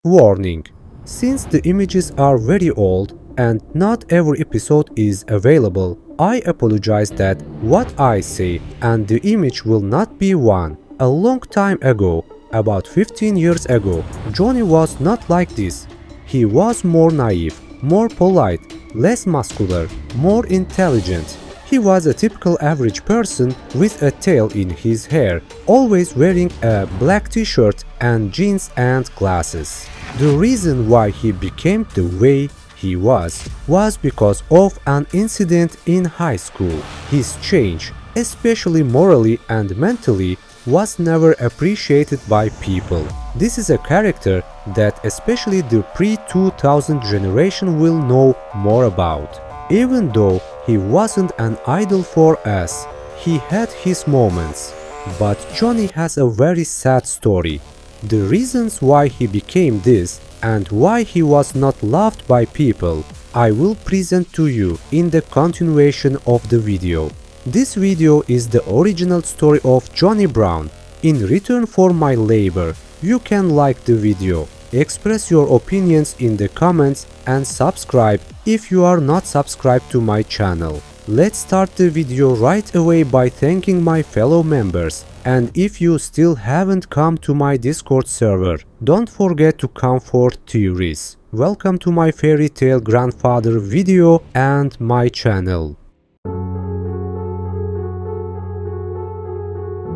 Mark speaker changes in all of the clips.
Speaker 1: Warning: since the images are very old and not every episode is available, I apologize that what I say and the image will not be one. A long time ago, about 15 years ago, Johnny was not like this. He was more naive, more polite, less muscular, more intelligent. He was a typical average person with a tail in his hair, always wearing a black t-shirt and jeans and glasses. The reason why he became the way he was because of an incident in high school. His change, especially morally and mentally, was never appreciated by people. This is a character that especially the pre-2000 generation will know more about. Even though he wasn't an idol for us, he had his moments. But Johnny has a very sad story. The reasons why he became this and why he was not loved by people, I will present to you in the continuation of the video. This video is the original story of Johnny Brown. In return for my labor, you can like the video, express your opinions in the comments and subscribe if you are not subscribed to my channel. Let's start the video right away by thanking my fellow members. And if you still haven't come to my Discord server, don't forget to come for theories. Welcome to my fairy tale grandfather video and my channel.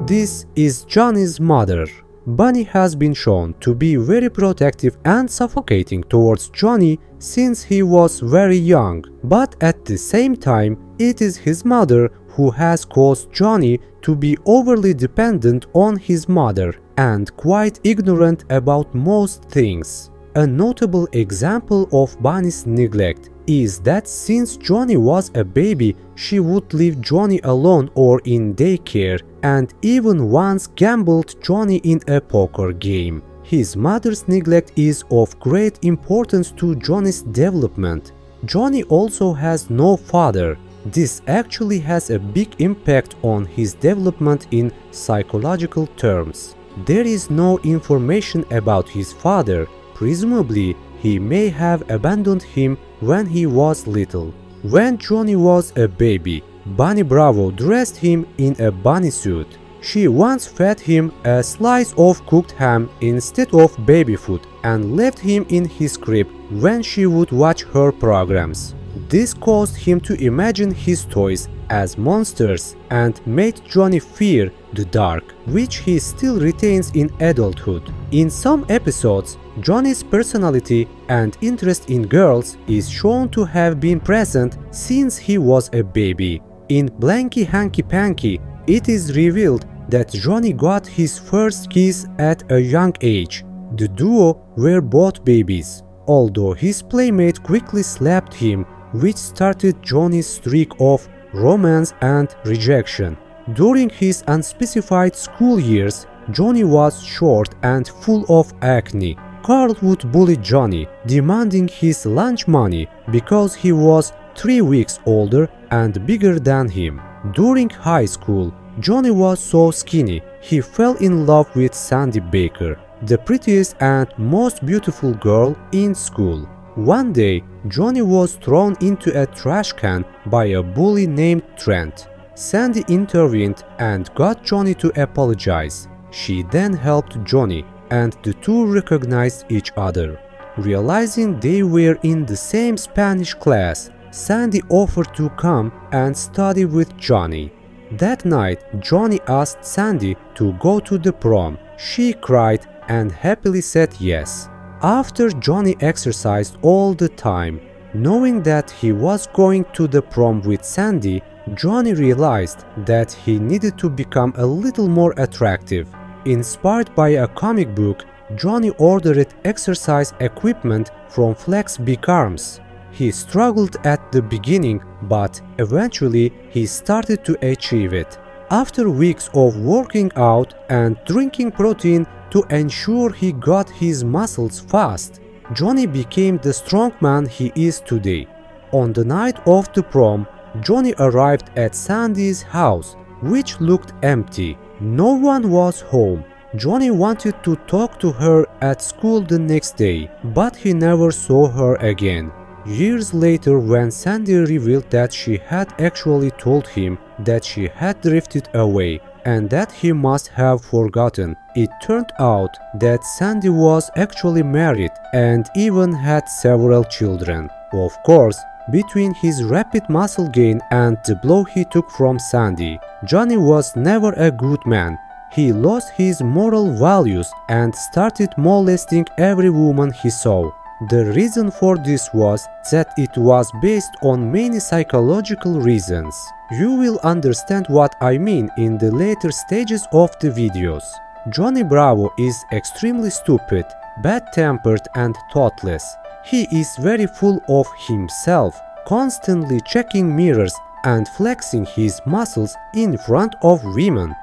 Speaker 1: This is Johnny's mother. Bunny has been shown to be very protective and suffocating towards Johnny since he was very young, but at the same time, it is his mother who has caused Johnny to be overly dependent on his mother and quite ignorant about most things. A notable example of Bunny's neglect is that since Johnny was a baby, she would leave Johnny alone or in daycare and even once gambled Johnny in a poker game. His mother's neglect is of great importance to Johnny's development. Johnny also has no father. This actually has a big impact on his development in psychological terms. There is no information about his father. Presumably, he may have abandoned him when he was little. When Johnny was a baby, Bunny Bravo dressed him in a bunny suit. She once fed him a slice of cooked ham instead of baby food and left him in his crib when she would watch her programs. This caused him to imagine his toys as monsters and made Johnny fear the dark, which he still retains in adulthood. In some episodes, Johnny's personality and interest in girls is shown to have been present since he was a baby. In Blanky Hanky Panky, it is revealed that Johnny got his first kiss at a young age. The duo were both babies, although his playmate quickly slapped him, which started Johnny's streak of romance and rejection. During his unspecified school years, Johnny was short and full of acne. Carl would bully Johnny, demanding his lunch money because he was 3 weeks older and bigger than him. During high school, Johnny was so skinny, he fell in love with Sandy Baker, the prettiest and most beautiful girl in school. One day, Johnny was thrown into a trash can by a bully named Trent. Sandy intervened and got Johnny to apologize. She then helped Johnny, and the two recognized each other. Realizing they were in the same Spanish class, Sandy offered to come and study with Johnny. That night, Johnny asked Sandy to go to the prom. She cried and happily said yes. After Johnny exercised all the time, knowing that he was going to the prom with Sandy, Johnny realized that he needed to become a little more attractive. Inspired by a comic book, Johnny ordered exercise equipment from Flex Big Arms. He struggled at the beginning, but eventually he started to achieve it. After weeks of working out and drinking protein to ensure he got his muscles fast, Johnny became the strong man he is today. On the night of the prom, Johnny arrived at Sandy's house, which looked empty. No one was home. Johnny wanted to talk to her at school the next day, but he never saw her again. Years later, when Sandy revealed that she had actually told him that she had drifted away and that he must have forgotten, it turned out that Sandy was actually married and even had several children. Of course, between his rapid muscle gain and the blow he took from Sandy, Johnny was never a good man. He lost his moral values and started molesting every woman he saw. The reason for this was that it was based on many psychological reasons. You will understand what I mean in the later stages of the videos. Johnny Bravo is extremely stupid, bad-tempered and thoughtless. He is very full of himself, constantly checking mirrors and flexing his muscles in front of women.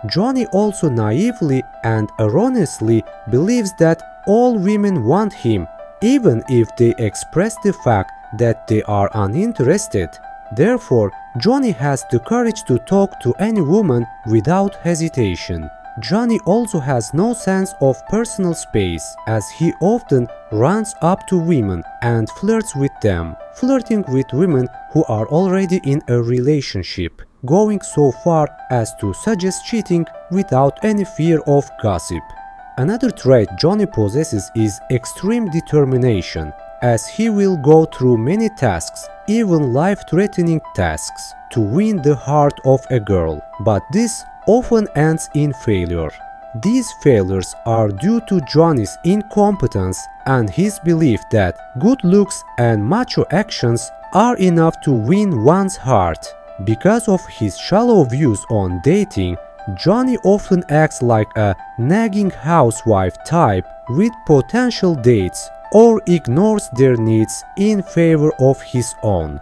Speaker 1: Johnny also naively and erroneously believes that all women want him, even if they express the fact that they are uninterested. Therefore, Johnny has the courage to talk to any woman without hesitation. Johnny also has no sense of personal space, as he often runs up to women and flirts with them, flirting with women who are already in a relationship, going so far as to suggest cheating without any fear of gossip. Another trait Johnny possesses is extreme determination, as he will go through many tasks, even life-threatening tasks, to win the heart of a girl, but this often ends in failure. These failures are due to Johnny's incompetence and his belief that good looks and macho actions are enough to win one's heart. Because of his shallow views on dating, Johnny often acts like a nagging housewife type with potential dates or ignores their needs in favor of his own.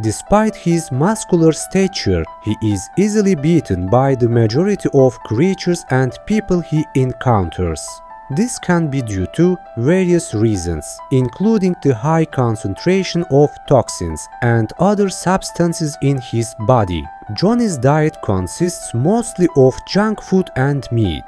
Speaker 1: Despite his muscular stature, he is easily beaten by the majority of creatures and people he encounters. This can be due to various reasons, including the high concentration of toxins and other substances in his body. Johnny's diet consists mostly of junk food and meat.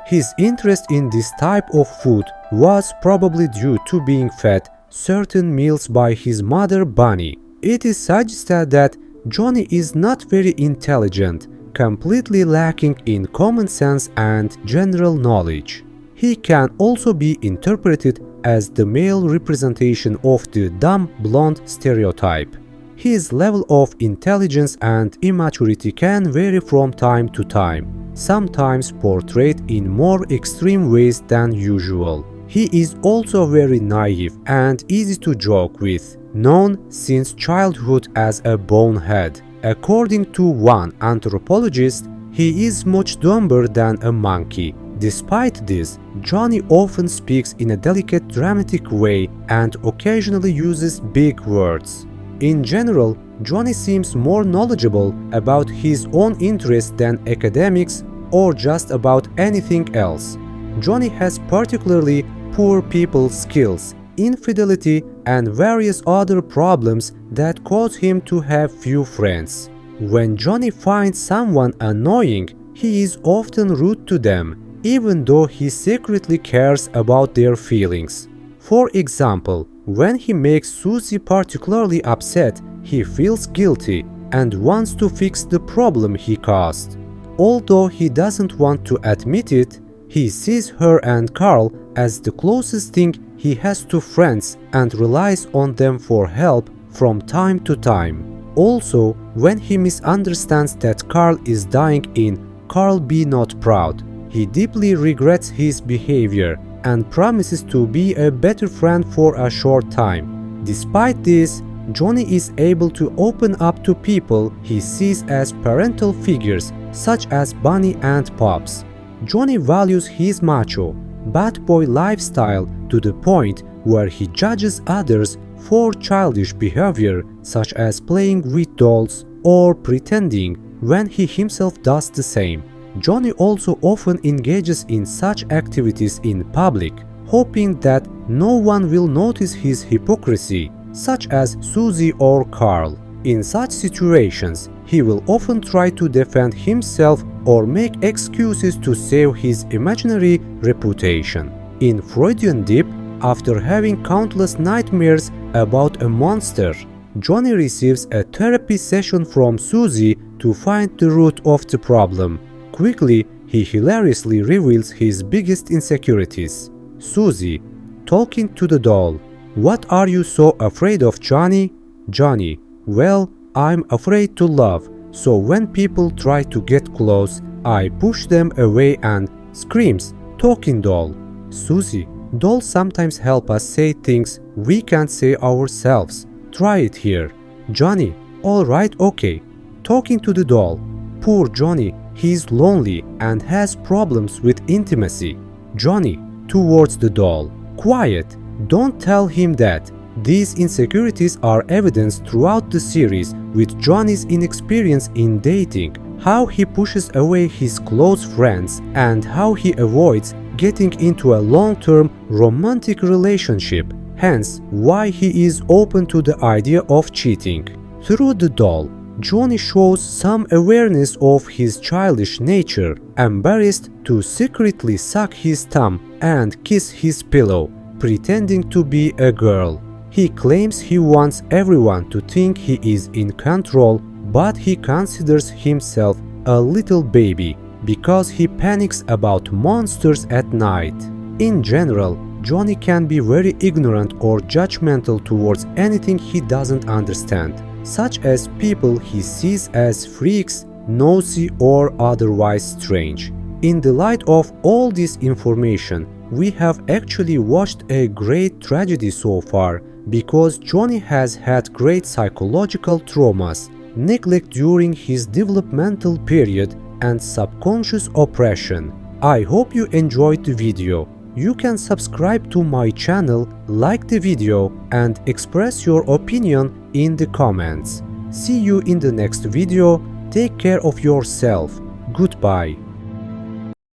Speaker 1: His interest in this type of food was probably due to being fed certain meals by his mother Bunny. It is suggested that Johnny is not very intelligent, completely lacking in common sense and general knowledge. He can also be interpreted as the male representation of the dumb blonde stereotype. His level of intelligence and immaturity can vary from time to time, sometimes portrayed in more extreme ways than usual. He is also very naive and easy to joke with, known since childhood as a bonehead. According to one anthropologist, he is much dumber than a monkey. Despite this, Johnny often speaks in a delicate, dramatic way and occasionally uses big words. In general, Johnny seems more knowledgeable about his own interests than academics or just about anything else. Johnny has particularly poor people skills, infidelity, and various other problems that cause him to have few friends. When Johnny finds someone annoying, he is often rude to them, even though he secretly cares about their feelings. For example, when he makes Susie particularly upset, he feels guilty and wants to fix the problem he caused. Although he doesn't want to admit it, he sees her and Carl as the closest thing he has to friends and relies on them for help from time to time. Also, when he misunderstands that Carl is dying in Carl Be Not Proud, he deeply regrets his behavior and promises to be a better friend for a short time. Despite this, Johnny is able to open up to people he sees as parental figures such as Bunny and Pops. Johnny values his macho, bad boy lifestyle to the point where he judges others for childish behavior such as playing with dolls or pretending when he himself does the same. Johnny also often engages in such activities in public, hoping that no one will notice his hypocrisy, such as Susie or Carl. In such situations, he will often try to defend himself or make excuses to save his imaginary reputation. In Freudian Deep, after having countless nightmares about a monster, Johnny receives a therapy session from Susie to find the root of the problem. Quickly, he hilariously reveals his biggest insecurities. Susie, talking to the doll. What are you so afraid of, Johnny? Johnny, well, I'm afraid to love, so when people try to get close, I push them away and screams, talking doll. Susie, dolls sometimes help us say things we can't say ourselves. Try it here. Johnny, alright, okay. Talking to the doll. Poor Johnny, he's lonely and has problems with intimacy. Johnny, towards the doll. Quiet, don't tell him that. These insecurities are evidenced throughout the series with Johnny's inexperience in dating, how he pushes away his close friends, and how he avoids getting into a long-term romantic relationship, hence why he is open to the idea of cheating. Through the doll, Johnny shows some awareness of his childish nature, embarrassed to secretly suck his thumb and kiss his pillow, pretending to be a girl. He claims he wants everyone to think he is in control, but he considers himself a little baby because he panics about monsters at night. In general, Johnny can be very ignorant or judgmental towards anything he doesn't understand, such as people he sees as freaks, nosy, or otherwise strange. In the light of all this information, we have actually watched a great tragedy so far, because Johnny has had great psychological traumas, neglect during his developmental period, and subconscious oppression. I hope you enjoyed the video. You can subscribe to my channel, like the video, and express your opinion in the comments. See you in the next video. Take care of yourself. Goodbye.